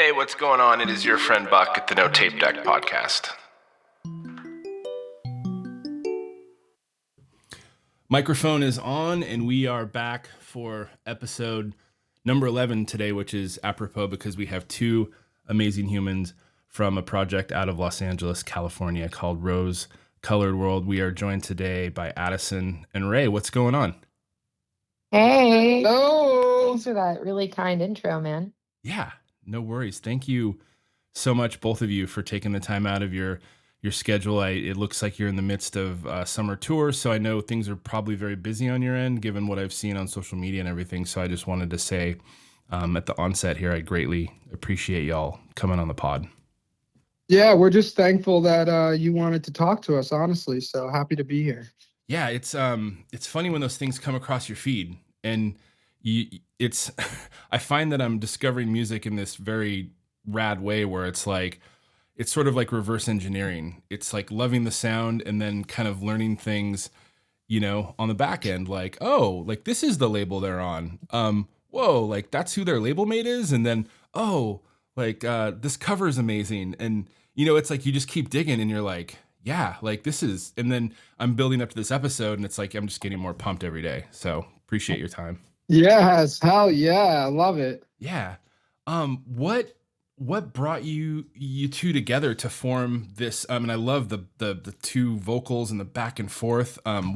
Hey, what's going on? It is your friend Buck at the No Tape Deck podcast. Microphone is on, and we are back for episode number 11 today, which is apropos because we have two amazing humans from a project out of Los Angeles, California called Rose-Colored World. We are joined today by Addison and Ray. What's going on? Hey. Hello. Thanks for that really kind intro, man. Yeah, no worries. Thank you so much, both of you, for taking the time out of your schedule. It looks like you're in the midst of summer tours, so I know things are probably very busy on your end, given what I've seen on social media and everything. So I just wanted to say at the onset here, I greatly appreciate y'all coming on the pod. Yeah, we're just thankful that you wanted to talk to us, honestly. So happy to be here. Yeah, it's funny when those things come across your feed, and it's I find that I'm discovering music in this very rad way where it's sort of like reverse engineering. It's like loving the sound and then kind of learning things, on the back end, like, oh, like this is the label they're on. Whoa, like that's who their label mate is. And then, oh, like this cover is amazing. And, it's like you just keep digging and you're like, yeah, like this is, and then I'm building up to this episode and it's like I'm just getting more pumped every day. So appreciate your time. Yes, hell yeah, I love it. Yeah. What brought you two together to form this? And I love the two vocals and the back and forth. How do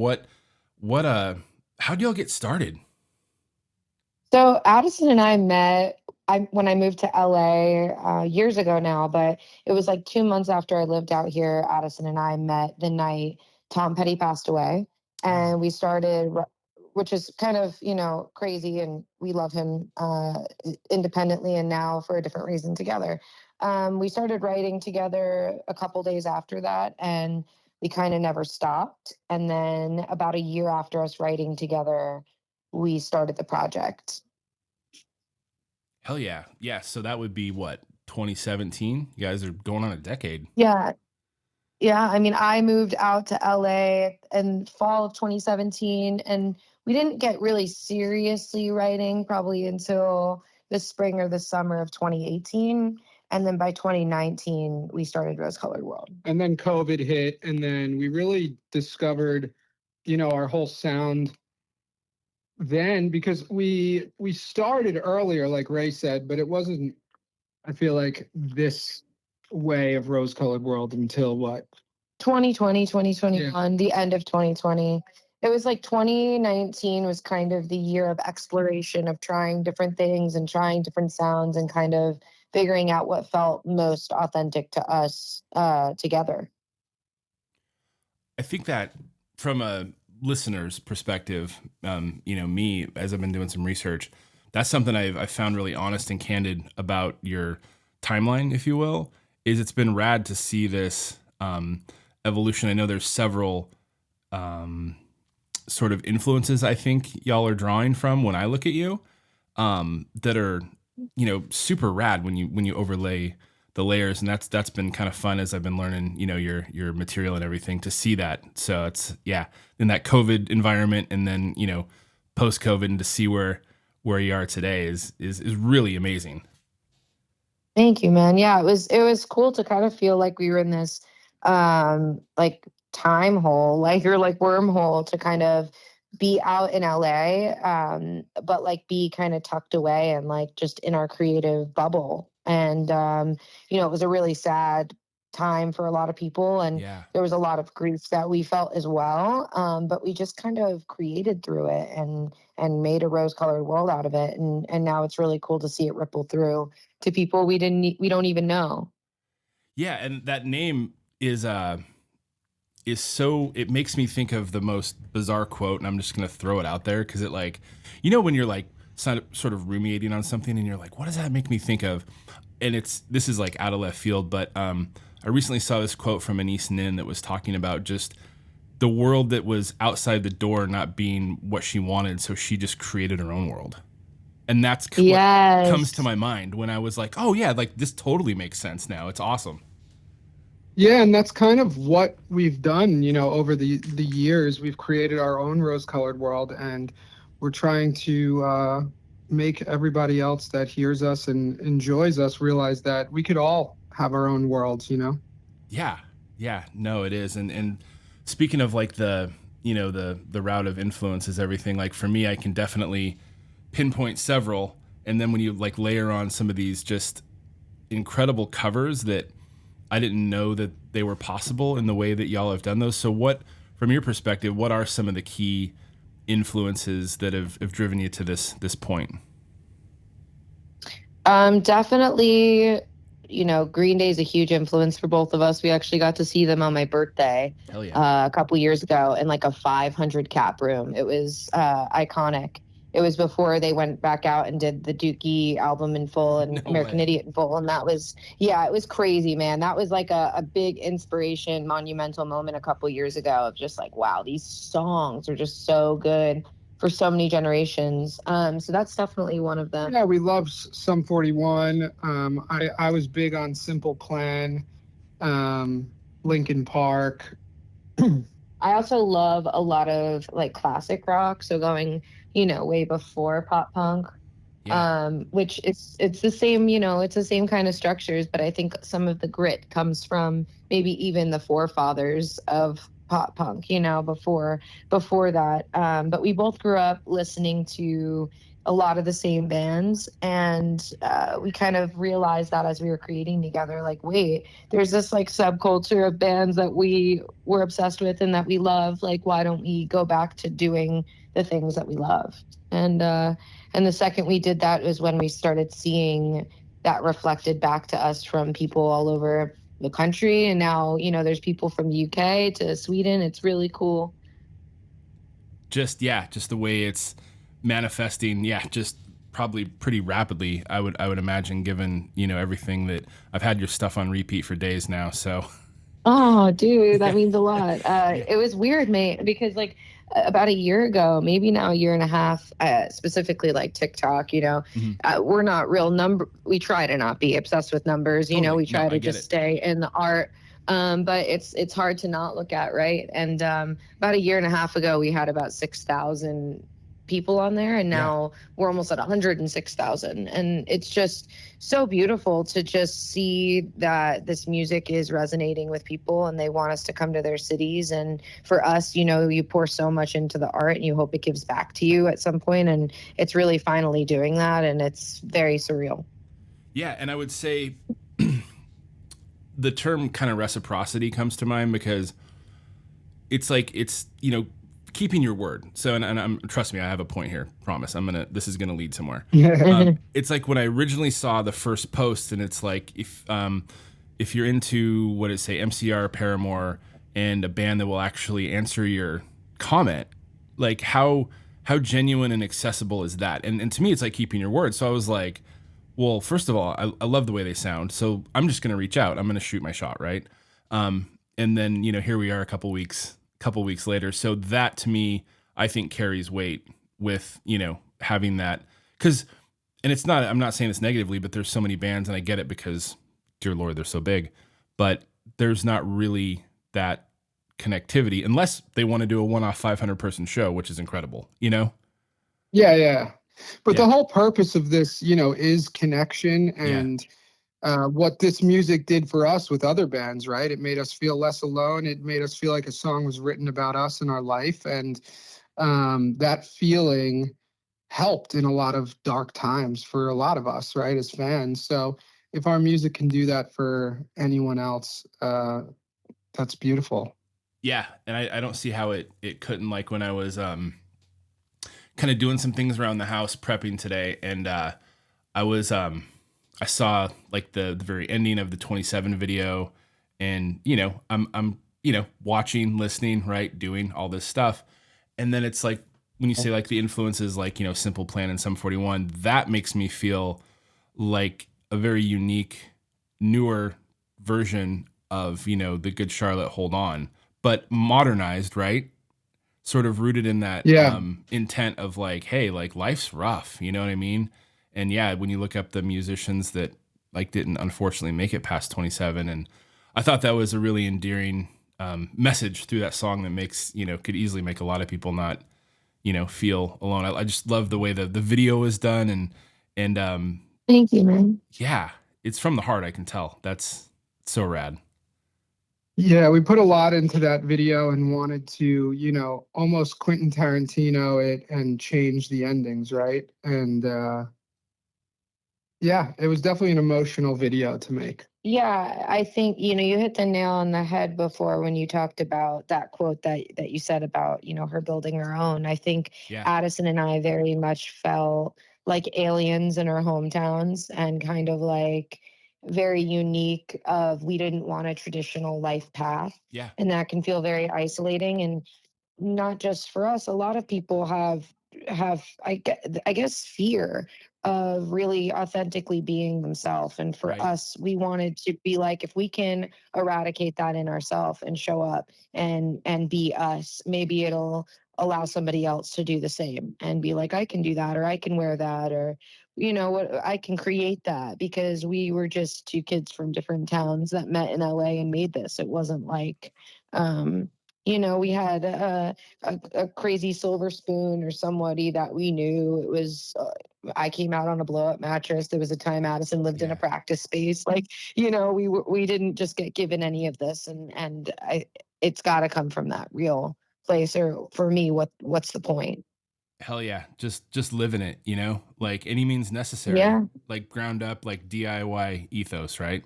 y'all get started? So Addison and I met when I moved to LA years ago now, but it was like 2 months after I lived out here. Addison and I met the night Tom Petty passed away, and we started, which is kind of, crazy, and we love him independently and now for a different reason together. We started writing together a couple days after that, and we kind of never stopped. And then about a year after us writing together, we started the project. Hell yeah. Yeah. So that would be what, 2017? You guys are going on a decade. Yeah. Yeah. I mean, I moved out to LA in fall of 2017, and we didn't get really seriously writing probably until the spring or the summer of 2018. And then by 2019, we started Rose-Colored World. And then COVID hit, and then we really discovered, our whole sound then, because we started earlier, like Ray said, but it wasn't, I feel like, this way of Rose-Colored World until what? 2020, 2021, the end of 2020. It was like 2019 was kind of the year of exploration, of trying different things and trying different sounds and kind of figuring out what felt most authentic to us together. I think that from a listener's perspective, me, as I've been doing some research, that's something I've found really honest and candid about your timeline, if you will, is it's been rad to see this evolution. I know there's several sort of influences I think y'all are drawing from when I look at you that are, super rad when you overlay the layers, and that's been kind of fun as I've been learning, your material and everything, to see that. So it's, yeah, in that COVID environment and then, post COVID, and to see where you are today is really amazing. Thank you, man. Yeah, it was cool to kind of feel like we were in this like time hole, like, or like wormhole, to kind of be out in LA, but like be kind of tucked away and like just in our creative bubble. And it was a really sad time for a lot of people, and there was a lot of grief that we felt as well. But we just kind of created through it and made a rose-colored world out of it. And now it's really cool to see it ripple through to people we don't even know. Yeah, and that name is so, it makes me think of the most bizarre quote, and I'm just gonna throw it out there because it, like, when you're like sort of ruminating on something and you're like, what does that make me think of? And this is like out of left field, but I recently saw this quote from Anise Nin that was talking about just the world that was outside the door not being what she wanted, so she just created her own world. And that's what comes to my mind when I was like, oh yeah, like this totally makes sense now. It's awesome. Yeah, and that's kind of what we've done, over the years. We've created our own rose-colored world, and we're trying to make everybody else that hears us and enjoys us realize that we could all have our own worlds, you know? Yeah. Yeah. No, it is. And speaking of like the, the route of influences, everything, like for me, I can definitely pinpoint several. And then when you like layer on some of these just incredible covers that I didn't know that they were possible in the way that y'all have done those. So what, from your perspective, what are some of the key influences that have driven you to this point? Definitely, Green Day is a huge influence for both of us. We actually got to see them on my birthday Hell yeah. a couple years ago in like a 500 cap room. It was iconic. It was before they went back out and did the Dookie album in full and No American way. Idiot in full. And that was, yeah, it was crazy, man. That was like a big inspiration, monumental moment a couple years ago of just like, wow, these songs are just so good for so many generations. So that's definitely one of them. Yeah, we love Sum 41. I was big on Simple Plan, Linkin Park. I also love a lot of like classic rock, so going, way before pop punk. Yeah. Which it's the same, it's the same kind of structures, but I think some of the grit comes from maybe even the forefathers of pop punk, before that. But we both grew up listening to a lot of the same bands, and we kind of realized that as we were creating together, like, wait, there's this like subculture of bands that we were obsessed with and that we love. Like, why don't we go back to doing the things that we love? And the second we did that was when we started seeing that reflected back to us from people all over the country. And now, there's people from the UK to Sweden. It's really cool. Just the way it's manifesting, just probably pretty rapidly, I would imagine, given, everything that I've had your stuff on repeat for days now. So Oh, dude, that yeah. means a lot. Yeah. It was weird, mate, because like about a year ago, maybe now a year and a half, specifically like TikTok, Mhm. we're not real we try to not be obsessed with numbers, Totally. we No, try I to get just it. stay in the art. But it's hard to not look at, right? And about a year and a half ago, we had about 6,000 people on there, and Yeah. now we're almost at 106,000. And it's just so beautiful to just see that this music is resonating with people and they want us to come to their cities. And for us, you pour so much into the art and you hope it gives back to you at some point, and it's really finally doing that, and it's very surreal. Yeah, and I would say the term kind of reciprocity comes to mind because it's like it's keeping your word. So and I'm trust me, I have a point here. Promise, this is gonna lead somewhere. It's like when I originally saw the first post, and it's like if you're into what it say MCR Paramore and a band that will actually answer your comment, like how genuine and accessible is that? And to me, it's like keeping your word. So I was like, well, first of all, I love the way they sound, so I'm just gonna reach out. I'm gonna shoot my shot, right? And then here we are a couple weeks later. So that to me, I think carries weight with having that because, and it's not. I'm not saying this negatively, but there's so many bands, and I get it because, dear Lord, they're so big, but there's not really that connectivity unless they want to do a one-off 500-person show, which is incredible. Yeah, yeah. But Yeah, the whole purpose of this, is connection. yeah, And what this music did for us with other bands, right? It made us feel less alone. It made us feel like a song was written about us and our life. And that feeling helped in a lot of dark times for a lot of us, right, as fans. So if our music can do that for anyone else, that's beautiful. yeah. And I don't see how it couldn't. Like when I was kind of doing some things around the house prepping today, and I was I saw like the very ending of the 27 video, and I'm watching, listening, right, doing all this stuff, and then it's like when you say like the influences like Simple Plan and Sum 41, that makes me feel like a very unique, newer version of the Good Charlotte Hold On, but modernized, right? Sort of rooted in that Yeah. intent of like, hey, like life's rough, you know what I mean? And yeah, when you look up the musicians that like didn't unfortunately make it past 27, and I thought that was a really endearing message through that song that makes could easily make a lot of people not feel alone. I just love the way the video is done, and Thank you, man. yeah, it's from the heart. I can tell. That's so rad. Yeah, we put a lot into that video and wanted to, almost Quentin Tarantino it and change the endings, right? And yeah, it was definitely an emotional video to make. Yeah, I think, you hit the nail on the head before when you talked about that quote that you said about, her building her own. I think Yeah. Addison and I very much felt like aliens in our hometowns and kind of like very unique of we didn't want a traditional life path. Yeah. And that can feel very isolating. And not just for us, a lot of people have I guess fear of really authentically being themselves. And for Right. us, we wanted to be like, if we can eradicate that in ourselves and show up and be us, maybe it'll allow somebody else to do the same and be like, I can do that, or I can wear that, or what, I can create that, because we were just two kids from different towns that met in LA and made this. It wasn't like we had a crazy silver spoon or somebody that we knew. It was I came out on a blow up mattress. There was a time Addison lived in a practice space. Like, we didn't just get given any of this, and it's got to come from that real place. Or for me, what's the point? Hell yeah, just living it, like any means necessary. Yeah. Like ground up, like DIY ethos, right?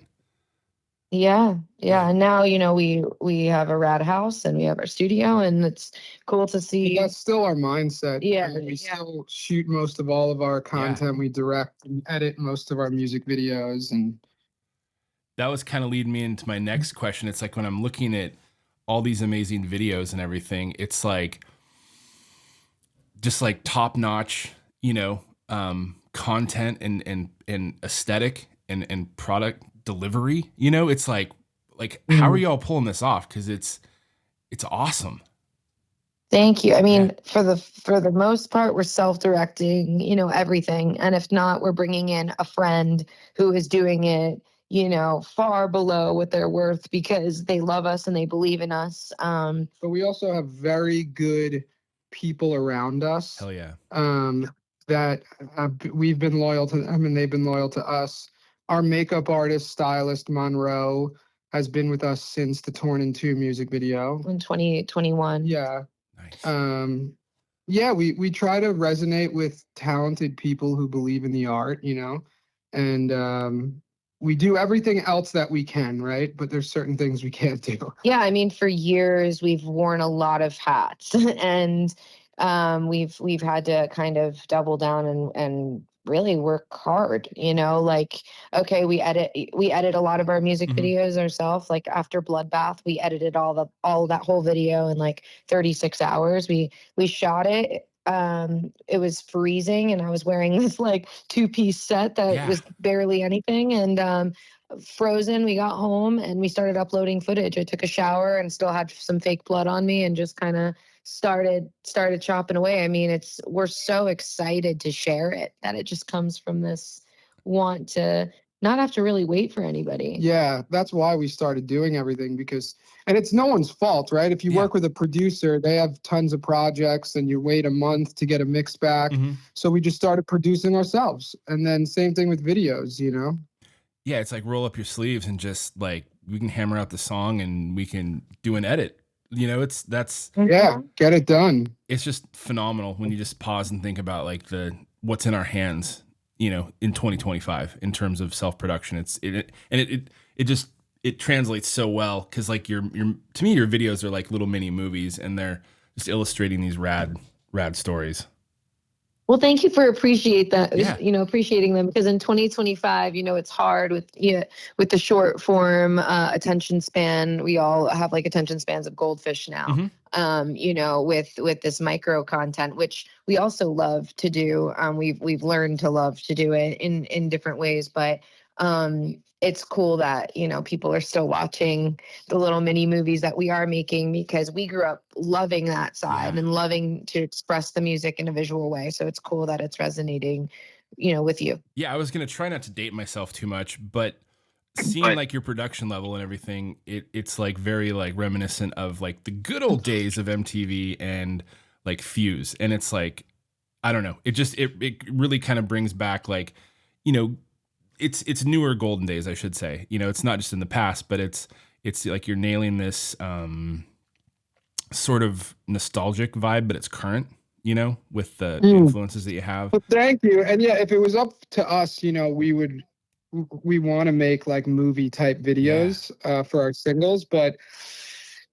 Yeah. And now, we have a rad house and we have our studio, and it's cool to see. That's still our mindset. Yeah, We still shoot most of all of our content. We direct and edit most of our music videos, and that was kind of leading me into my next question. It's like when I'm looking at all these amazing videos and everything, it's like just like top notch, content and aesthetic and product delivery. It's like how are y'all pulling this off? Because it's awesome. Thank you. I mean, for the most part, we're self-directing, everything. And if not, we're bringing in a friend who is doing it, far below what they're worth because they love us and they believe in us. But we also have very good people around us. Hell yeah. That we've been loyal to them and they've been loyal to us. Our makeup artist, stylist, Monroe, has been with us since the Torn in Two music video. In 2021. Yeah. Nice. Yeah, we try to resonate with talented people who believe in the art, and we do everything else that we can, right? But there's certain things we can't do. Yeah, I mean, for years we've worn a lot of hats, and we've had to kind of double down and really work hard. Like, okay, we edit a lot of our music videos ourselves. Like after Bloodbath, we edited all that whole video in like 36 hours. We shot it. It was freezing, and I was wearing this like two-piece set that was barely anything, and frozen. We got home and we started uploading footage. I took a shower and still had some fake blood on me, and just kind of started chopping away. I mean, we're so excited to share it that it just comes from this want to not have to really wait for anybody. Yeah, that's why we started doing everything, and it's no one's fault, right? If you work with a producer, they have tons of projects and you wait a month to get a mix back. So we just started producing ourselves. And then same thing with videos, Yeah, it's like roll up your sleeves and just like we can hammer out the song and we can do an edit. That's get it done. It's just phenomenal when you just pause and think about like what's in our hands, in 2025 in terms of self-production. It translates so well because like to me your videos are like little mini movies and they're just illustrating these rad stories. Well, thank you for appreciating them, because in 2025, it's hard with the short form attention span. We all have like attention spans of goldfish now. With this micro content, which we also love to do. We've learned to love to do it in different ways, but it's cool that people are still watching the little mini movies that we are making, because we grew up loving that side and loving to express the music in a visual way. So it's cool that it's resonating with you. Yeah, I was gonna try not to date myself too much, but seeing like your production level and everything, it's like very like reminiscent of like the good old days of MTV and like fuse. And it's like, I don't know. It really kind of brings back like, you know, it's newer golden days, I should say. You know, it's not just in the past, but it's like you're nailing this sort of nostalgic vibe, but it's current, you know, with the influences that you have. Well, thank you. And yeah, if it was up to us, you know, we want to make like movie type videos for our singles, but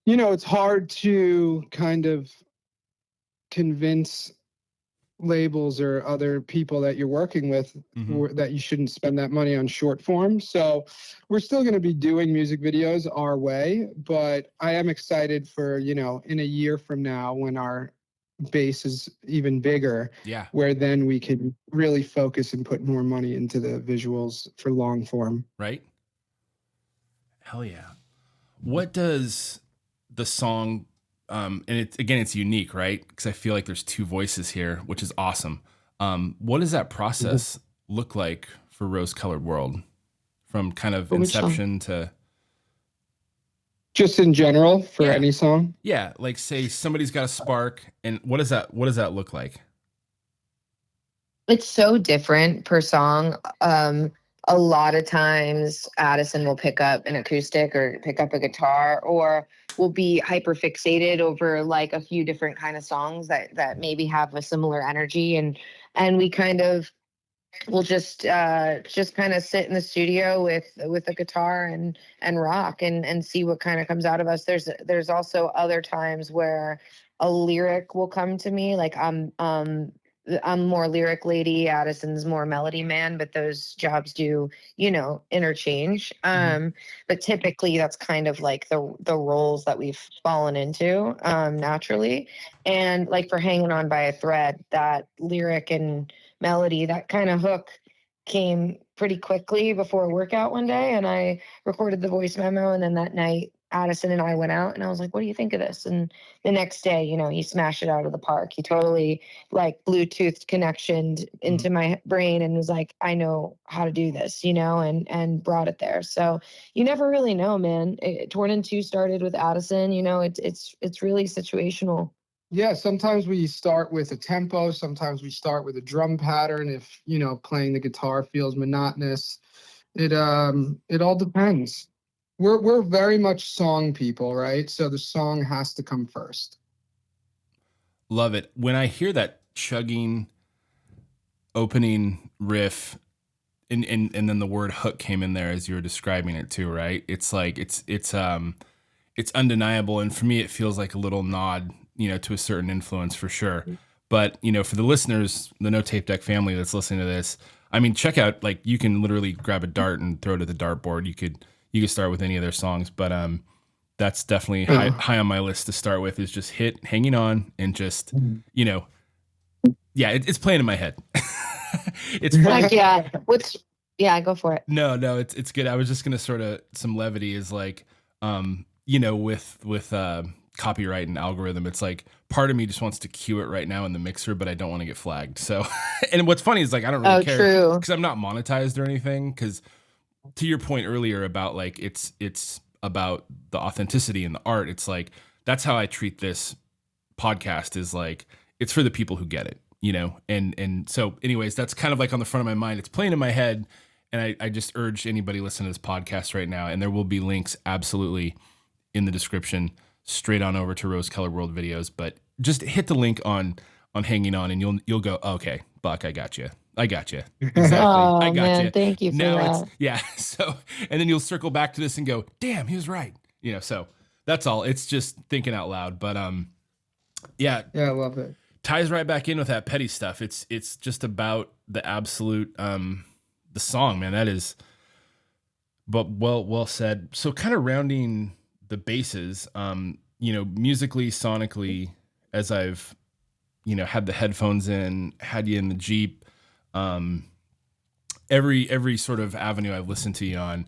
you know, it's hard to kind of convince labels or other people that you're working with that you shouldn't spend that money on short form. So we're still going to be doing music videos our way, but I am excited for, you know, in a year from now when our base is even bigger, where then we can really focus and put more money into the visuals for long form. Right? Hell yeah. What does the song and it's unique, right? Because I feel like there's two voices here, which is awesome. What does that process look like for Rose Colored World, from kind of inception to just in general for any song? Yeah, like say somebody's got a spark, and what does that look like? It's so different per song. A lot of times Addison will pick up an acoustic or pick up a guitar, or will be hyper fixated over like a few different kind of songs that maybe have a similar energy, and we kind of will just kind of sit in the studio with a guitar and rock and see what kind of comes out of us. There's also other times where a lyric will come to me, like I'm more lyric lady, Addison's more melody man, but those jobs do, you know, interchange. But typically that's kind of like the roles that we've fallen into naturally. And like for Hanging On by a Thread, that lyric and melody, that kind of hook came pretty quickly before a workout one day, and I recorded the voice memo, and then that night Addison and I went out and I was like, what do you think of this? And the next day, you know, he smashed it out of the park. He totally like Bluetooth connectioned into my brain and was like, I know how to do this, you know, and brought it there. So you never really know, man. Torn in Two started with Addison, you know, it's really situational. Yeah, sometimes we start with a tempo, sometimes we start with a drum pattern if, you know, playing the guitar feels monotonous. It all depends. We're very much song people, right? So the song has to come first. Love it. When I hear that chugging opening riff, and then the word hook came in there as you were describing it too, right? It's like it's undeniable, and for me it feels like a little nod, you know, to a certain influence for sure. But, you know, for the listeners, the No Tape Deck family that's listening to this, I mean, check out, like, you can literally grab a dart and throw it at the dartboard. You could start with any of their songs, but that's definitely high on my list to start with, is just hit Hanging On, and just, you know, it's playing in my head. It's like, go for it. No, it's good. I was just gonna sort of, some levity is like, you know, with copyright and algorithm, it's like part of me just wants to cue it right now in the mixer, but I don't want to get flagged. So, and what's funny is like I don't really care because I'm not monetized or anything. Because to your point earlier about like it's about the authenticity and the art. It's like that's how I treat this podcast, is like it's for the people who get it, you know. And so, anyways, that's kind of like on the front of my mind. It's playing in my head, and I just urge anybody listening to this podcast right now, and there will be links absolutely in the description, straight on over to Rose Colored World videos. But just hit the link on Hanging On, and you'll go, okay, Buck, I got you. Exactly. Oh, I got you. Thank you for that. So, and then you'll circle back to this and go, damn, he was right. You know, so that's all. It's just thinking out loud. But yeah, I love it. Ties right back in with that petty stuff. It's just about the absolute the song, man. That is, but well said. So kind of rounding the bases, you know, musically, sonically, as I've, you know, had the headphones in, had you in the Jeep, every sort of avenue I've listened to you on,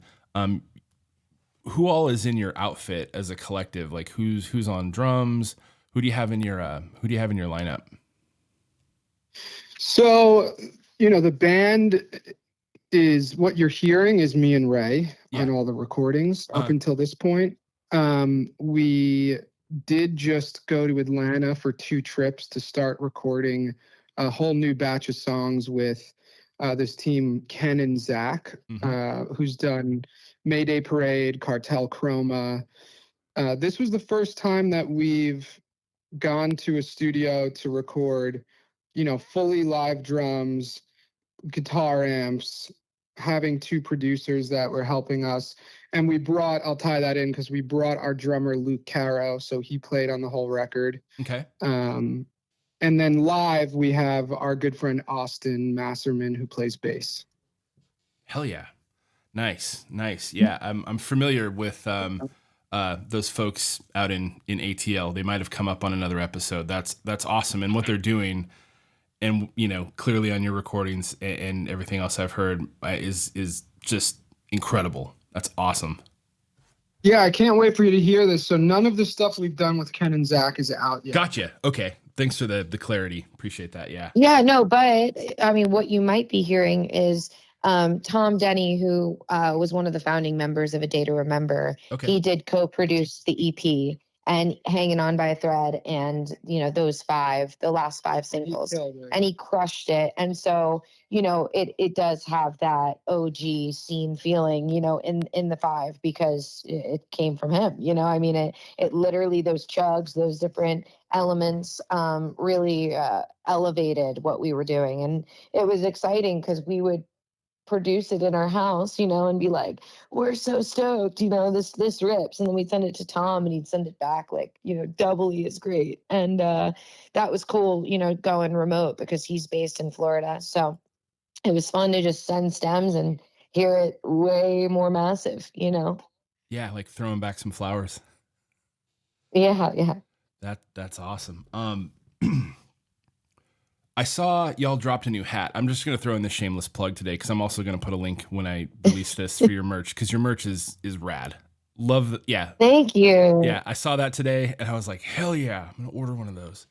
who all is in your outfit as a collective? Like who's on drums? Who do you have in your lineup? So, you know, the band is, what you're hearing is me and Ray on all the recordings up until this point. We did just go to Atlanta for 2 trips to start recording a whole new batch of songs with this team, Ken and Zach, who's done Mayday Parade, Cartel Chroma. This was the first time that we've gone to a studio to record, fully live drums, guitar amps, having 2 producers that were helping us. And I'll tie that in because we brought our drummer Luke Caro, so he played on the whole record. Okay. And then live, we have our good friend Austin Masserman, who plays bass. Hell yeah. Nice. Yeah, I'm familiar with those folks out in ATL. They might have come up on another episode. That's awesome. And what they're doing, and clearly on your recordings and everything else I've heard is just incredible. That's awesome. Yeah, I can't wait for you to hear this. So none of the stuff we've done with Ken and Zach is out yet. Gotcha. Okay. Thanks for the clarity. Appreciate that. Yeah. Yeah, no, but I mean, what you might be hearing is Tom Denny, who was one of the founding members of A Day to Remember. Okay. He did co-produce the EP and Hanging On by a Thread, and the last 5 singles, and he crushed it. And so it does have that OG scene feeling, in the 5, because it came from him. I mean, it literally, those chugs, those different elements really elevated what we were doing, and it was exciting because we would produce it in our house, and be like, we're so stoked, this rips, and then we'd send it to Tom and he'd send it back like, doubly as great. And that was cool, going remote because he's based in Florida. So it was fun to just send stems and hear it way more massive. Yeah, like throwing back some flowers. Yeah. That's awesome. I saw y'all dropped a new hat. I'm just gonna throw in the shameless plug today because I'm also gonna put a link when I release this for your merch, because your merch is rad. Love yeah. Thank you. Yeah, I saw that today and I was like, hell yeah, I'm gonna order one of those.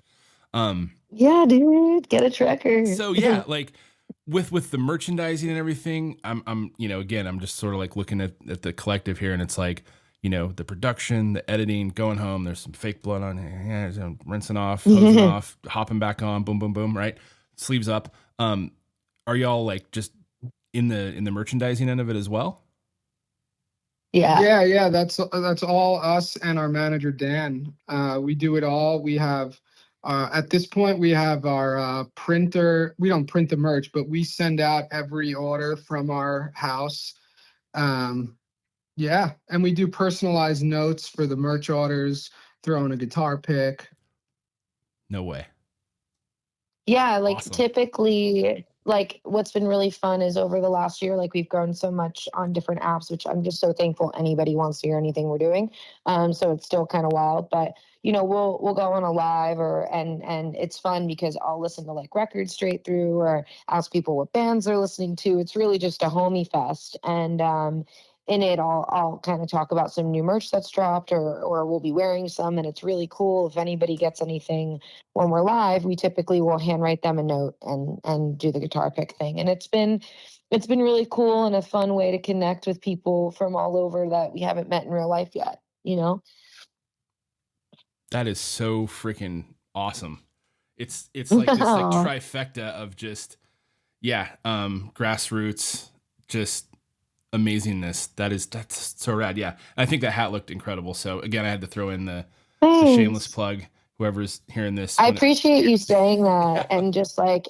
Yeah, dude, get a tracker. So yeah, like with the merchandising and everything, I'm again, I'm just sort of like looking at the collective here, and it's like, the production, the editing, going home, there's some fake blood on here, yeah, rinsing off, hosing off, hopping back on, boom, boom, boom, right? Sleeves up. Are y'all like just in the merchandising end of it as well? Yeah. That's all us and our manager Dan. We do it all. We have at this point we have our printer. We don't print the merch, but we send out every order from our house. Yeah, and we do personalized notes for the merch orders, throw in a guitar pick. No way. Yeah, like Awesome. typically, like what's been really fun is over the last year, like we've grown so much on different apps, which I'm just so thankful anybody wants to hear anything we're doing. So it's still kind of wild, but we'll go on a live and it's fun because I'll listen to like records straight through or ask people what bands they're listening to. It's really just a homie fest. And in it, I'll kind of talk about some new merch that's dropped, or we'll be wearing some, and it's really cool. If anybody gets anything when we're live, we typically will handwrite them a note and do the guitar pick thing. And it's been really cool and a fun way to connect with people from all over that we haven't met in real life yet. That is so freaking awesome. It's like this like trifecta of just grassroots, just amazingness. That's so rad. Yeah, I think that hat looked incredible. So again, I had to throw in the shameless plug. Whoever's hearing this, I appreciate you saying that and just like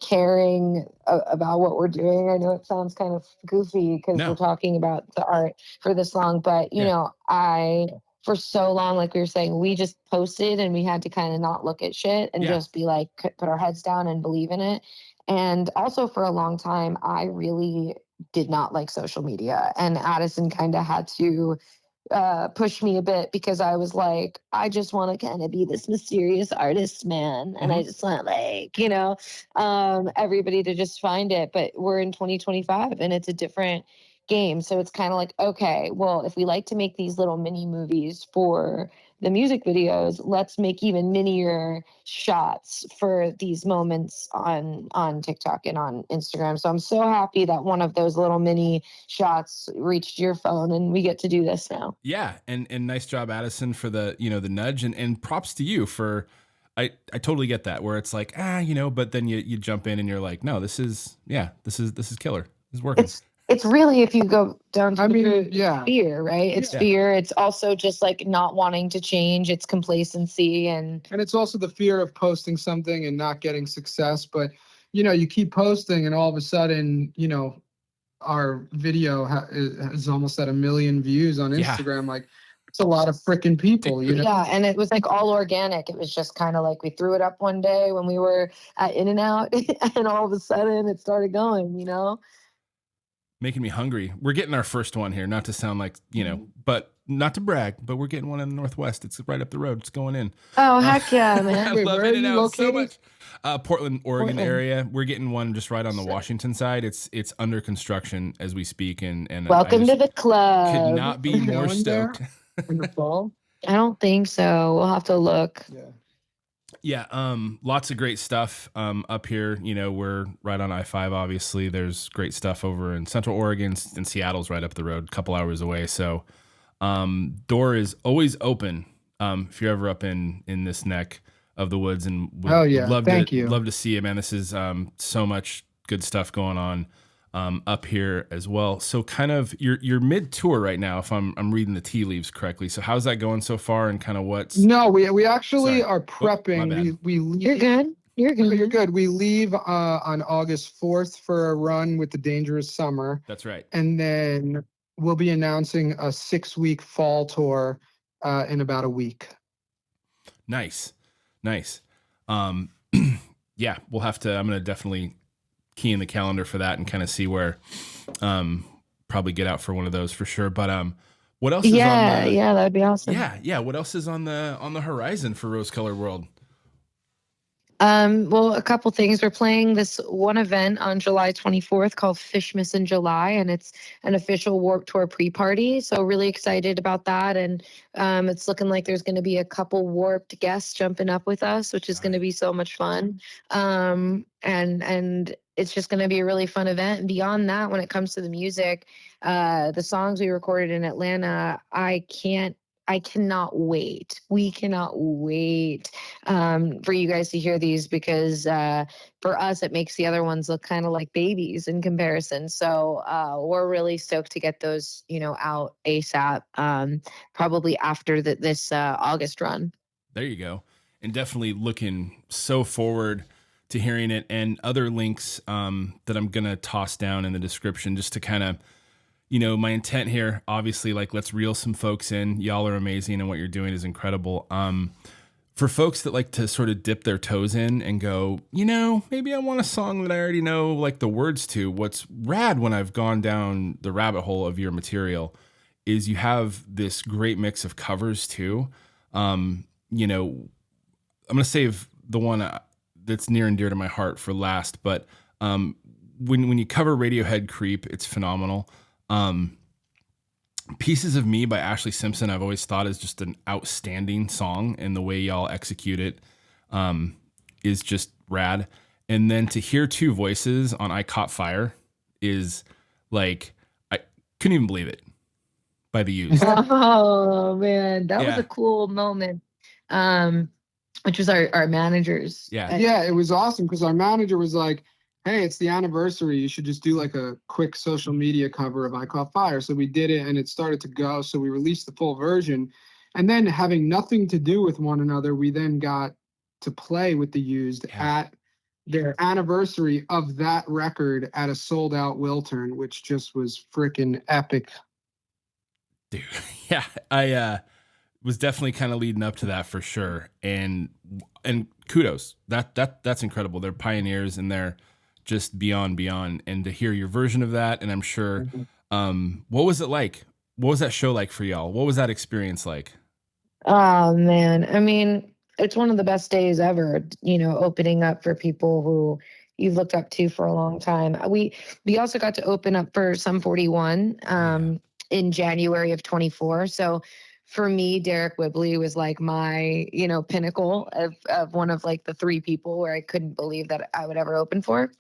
caring about what we're doing. I know it sounds kind of goofy because we're talking about the art for this long, but I for so long, like we were saying, we just posted and we had to kind of not look at shit and just be like, put our heads down and believe in it. And also for a long time, I really did not like social media, and Addison kind of had to push me a bit because I was like, I just want to kind of be this mysterious artist, man. And I just want like, everybody to just find it. But we're in 2025 and it's a different game. So it's kind of like, okay, well, if we like to make these little mini movies for the music videos, let's make even minier shots for these moments on TikTok and on Instagram. So I'm so happy that one of those little mini shots reached your phone and we get to do this now. Yeah, and nice job, Addison, for the the nudge, and props to you for. I totally get that, where it's like but then you jump in and you're like, no, this is killer. This is working. It's really, if you go down to yeah, fear, right? It's fear. It's also just like not wanting to change. It's complacency, and it's also the fear of posting something and not getting success. But you keep posting, and all of a sudden, our video is almost at 1 million views on Instagram. Yeah. Like, it's a lot of freaking people, Yeah, and it was like all organic. It was just kind of like we threw it up one day when we were at In-N-Out, and all of a sudden it started going. Making me hungry. We're getting our first one here, not to sound like, but not to brag, but we're getting one in the Northwest. It's right up the road. It's going in. Oh, heck yeah, man. I love In-N-Out so much. Portland, Oregon area. We're getting one just right on the Washington side. It's under construction as we speak. And welcome to the club. Could not be more stoked. In the fall? I don't think so. We'll have to look. Yeah, lots of great stuff up here. We're right on I-5, obviously. There's great stuff over in Central Oregon, and Seattle's right up the road, a couple hours away. So door is always open if you're ever up in this neck of the woods. And would love to see you, man. This is so much good stuff going on up here as well. So kind of you're mid-tour right now, if I'm reading the tea leaves correctly. So how's that going so far, and kind of what's... No, we actually are prepping. We leave, You're good. You're good. We leave on August 4th for a run with the Dangerous Summer. That's right. And then we'll be announcing a 6-week fall tour in about a week. Nice. Yeah, we'll have to... I'm going to definitely key in the calendar for that and kind of see where probably get out for one of those for sure. But what else is on the... Yeah, that'd be awesome. Yeah. What else is on the horizon for Rose Colored World? Well, a couple things. We're playing this one event on July 24th called Fishmas in July, and it's an official Warped Tour pre-party. So really excited about that. And it's looking like there's going to be a couple Warped guests jumping up with us, which is going to be so much fun. And it's just going to be a really fun event. And beyond that, when it comes to the music, the songs we recorded in Atlanta, I cannot wait. We cannot wait for you guys to hear these, because for us, it makes the other ones look kind of like babies in comparison. So we're really stoked to get those, out ASAP, probably after this August run. There you go. And definitely looking so forward to hearing it, and other links that I'm going to toss down in the description, just to kind of, my intent here, obviously, like, let's reel some folks in. Y'all are amazing, and what you're doing is incredible. For folks that like to sort of dip their toes in and go, maybe I want a song that I already know, like, the words to. What's rad when I've gone down the rabbit hole of your material is you have this great mix of covers too. I'm going to save the one that's near and dear to my heart for last, but when you cover Radiohead Creep, it's phenomenal. Pieces of Me by Ashley Simpson, I've always thought is just an outstanding song, and the way y'all execute it is just rad. And then to hear two voices on I Caught Fire is like, I couldn't even believe it, by The Used. Oh man, that was a cool moment. Which was our managers. Yeah, it was awesome, because our manager was like, hey, it's the anniversary. You should just do like a quick social media cover of I Caught Fire. So we did it, and it started to go. So we released the full version. And then, having nothing to do with one another, we then got to play with The Used at their anniversary of that record at a sold-out Wiltern, which just was freaking epic. Dude, yeah, I was definitely kind of leading up to that for sure. And kudos. That's incredible. They're pioneers, and they're just beyond. And to hear your version of that, and I'm sure, what was it like? What was that show like for y'all? What was that experience like? Oh man, I mean, it's one of the best days ever, opening up for people who you've looked up to for a long time. We also got to open up for Sum 41 in January of 24. So for me, Derek Whibley was like my, pinnacle of one of like the three people where I couldn't believe that I would ever open for.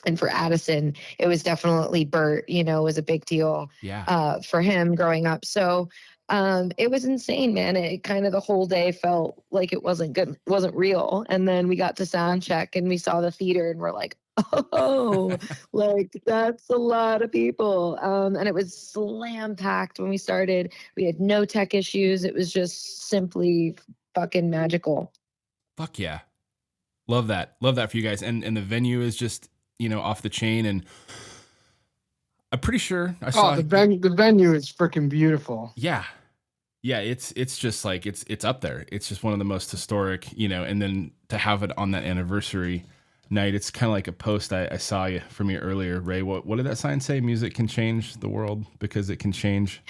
And for Addison, it was definitely Bert, was a big deal Yeah. for him growing up. So it was insane, man. It kind of the whole day felt like it wasn't good, wasn't real. And then we got to sound check and we saw the theater and we're like, oh, like that's a lot of people. And it was slam packed when we started. We had no tech issues. It was just simply fucking magical. Fuck yeah. Love that. Love that for you guys. And the venue is just, off the chain. And I'm pretty sure I saw the venue is freaking beautiful. Yeah. Yeah, it's just like it's up there. It's just one of the most historic, and then to have it on that anniversary night, it's kind of like a post I saw from you earlier, Ray. What did that sign say? Music can change the world because it can change.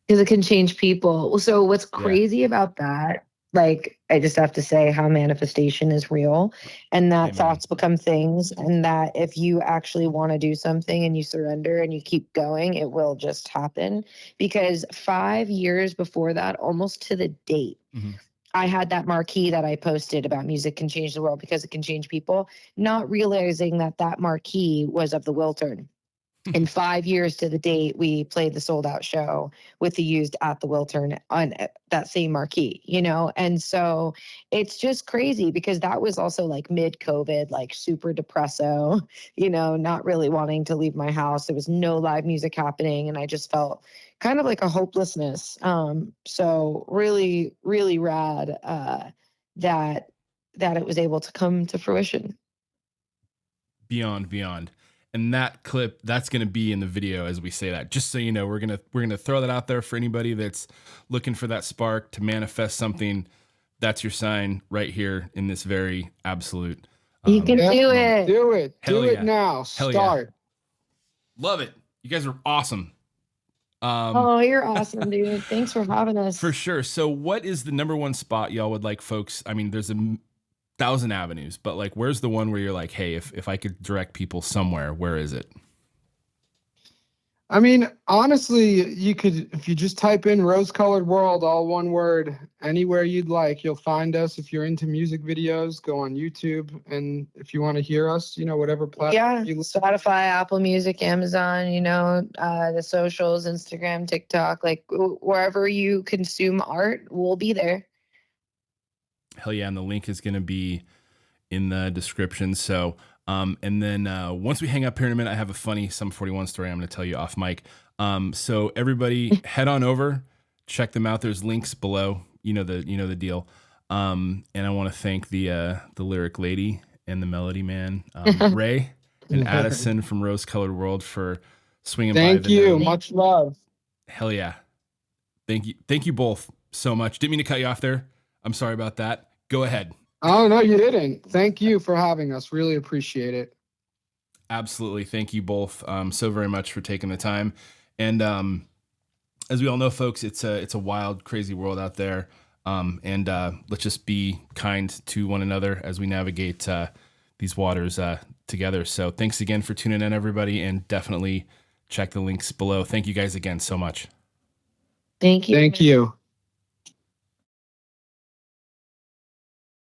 Because it can change people. So what's crazy about that, like, I just have to say how manifestation is real and that Amen. Thoughts become things, and that if you actually want to do something and you surrender and you keep going, it will just happen. Because 5 years before that, almost to the date, I had that marquee that I posted about music can change the world because it can change people, not realizing that that marquee was of the Wiltern. In 5 years to the date, we played the sold out show with the used at the Wiltern on that same marquee, And so it's just crazy because that was also like mid COVID, like super depresso, not really wanting to leave my house. There was no live music happening. And I just felt kind of like a hopelessness. So really, really rad that it was able to come to fruition. Beyond. And that clip, that's going to be in the video as we say that. Just so you know, we're going to throw that out there for anybody that's looking for that spark to manifest something. That's your sign right here in this very absolute. You can do it. Do it. Hell do yeah. it now. Hell Start. Yeah. Love it. You guys are awesome. Oh, you're awesome, dude. Thanks for having us. For sure. So what is the number one spot y'all would like folks? I mean, there's 1,000 avenues, but like, where's the one where you're like, hey, if I could direct people somewhere, where is it? I mean, honestly, you could, if you just type in Rose Colored World, all one word, anywhere you'd like, you'll find us. If you're into music videos, go on YouTube. And if you want to hear us, whatever platform you listen. Spotify, Apple Music, Amazon, the socials, Instagram, TikTok, like wherever you consume art, we'll be there. Hell yeah. And the link is going to be in the description. So, and then once we hang up here in a minute, I have a funny Sum 41 story I'm going to tell you off mic. So everybody head on over, check them out. There's links below, the deal. And I want to thank the lyric lady and the melody man, Ray and Addison from Rose Colored World for swinging by. Thank you. Much love. Hell yeah. Thank you both so much. Didn't mean to cut you off there. I'm sorry about that. Go ahead. Oh, no, you didn't. Thank you for having us. Really appreciate it. Absolutely. Thank you both so very much for taking the time. And as we all know, folks, it's a wild, crazy world out there. And let's just be kind to one another as we navigate these waters together. So thanks again for tuning in, everybody, and definitely check the links below. Thank you guys again so much. Thank you. Thank you.